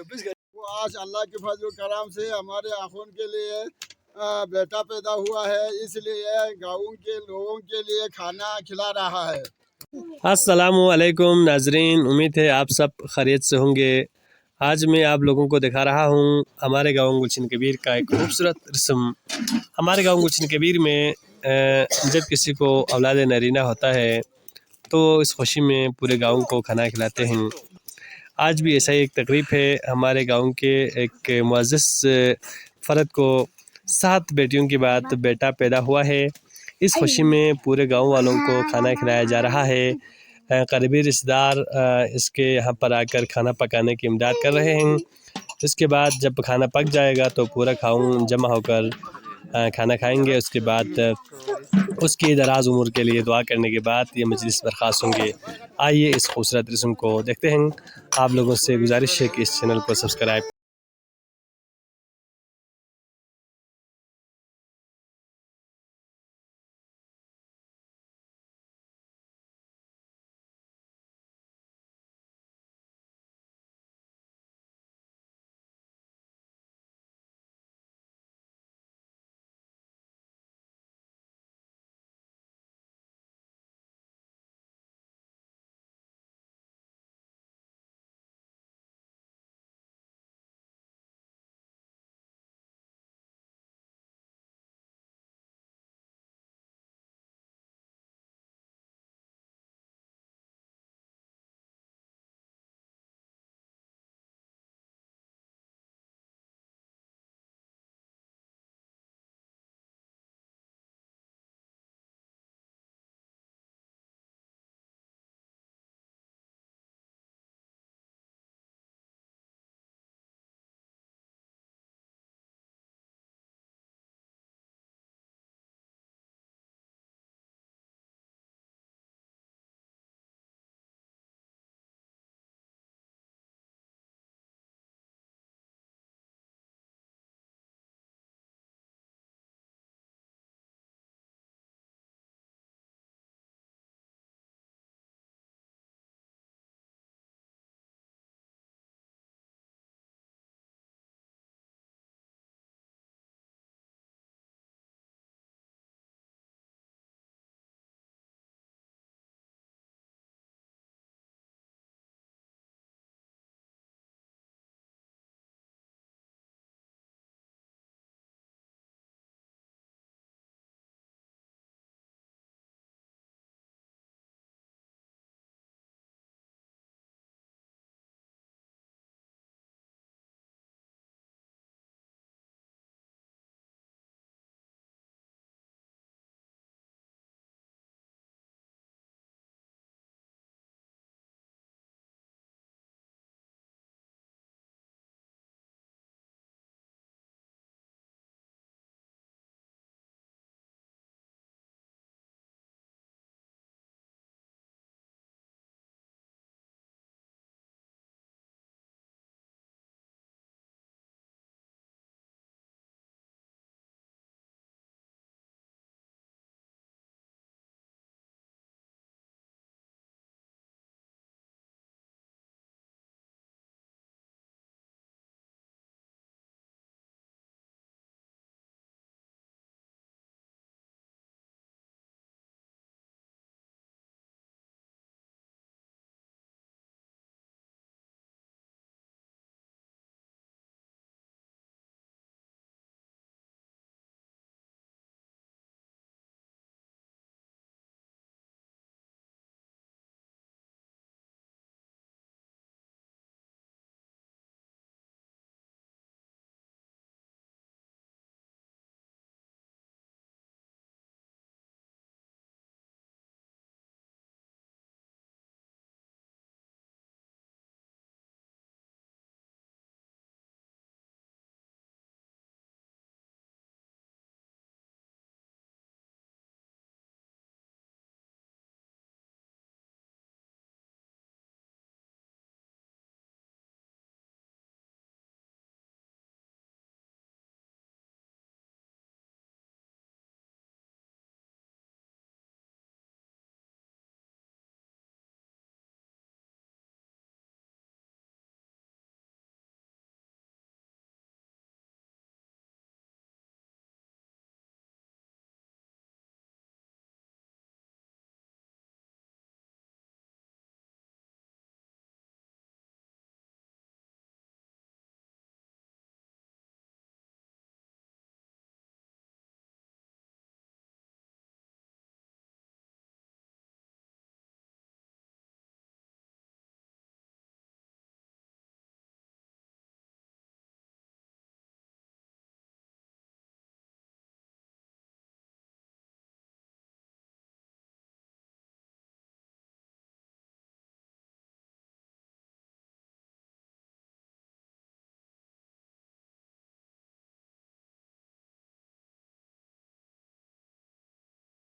24 घंटे। वो आज अल्लाह के फजल करम से हमारे आखों के लिए बेटा पैदा हुआ है, इसलिए गाँव के लोगों के लिए खाना खिला रहा है। अस्सलामुअलैकुम नाजरीन, उम्मीद है आप सब खैरियत से होंगे। आज मैं आप लोगों को दिखा रहा हूँ हमारे गाँव गुलशन कबीर का एक खूबसूरत रस्म। हमारे गाँव गुलशन कबीर में जब किसी को औलाद नरीना होता है तो इस खुशी में पूरे गाँव को खाना खिलाते हैं। आज भी ऐसा ही एक तकरीब है। हमारे गाँव के एक मुअज़्ज़ज़ फ़र्द को 7 बेटियों के बाद बेटा पैदा हुआ है। इस खुशी में पूरे गांव वालों को खाना खिलाया जा रहा है। करीबी रिश्तेदार इसके यहाँ पर आकर खाना पकाने की इमदाद कर रहे हैं। इसके बाद जब खाना पक जाएगा तो पूरा गाँव जमा होकर खाना खाएंगे। उसके बाद उसकी दराज उम्र के लिए दुआ करने के बाद ये मजलिस बर्खास्त होंगे। आइए इस खूबसूरत रस्म को देखते हैं। आप लोगों से गुजारिश है कि इस चैनल को सब्सक्राइब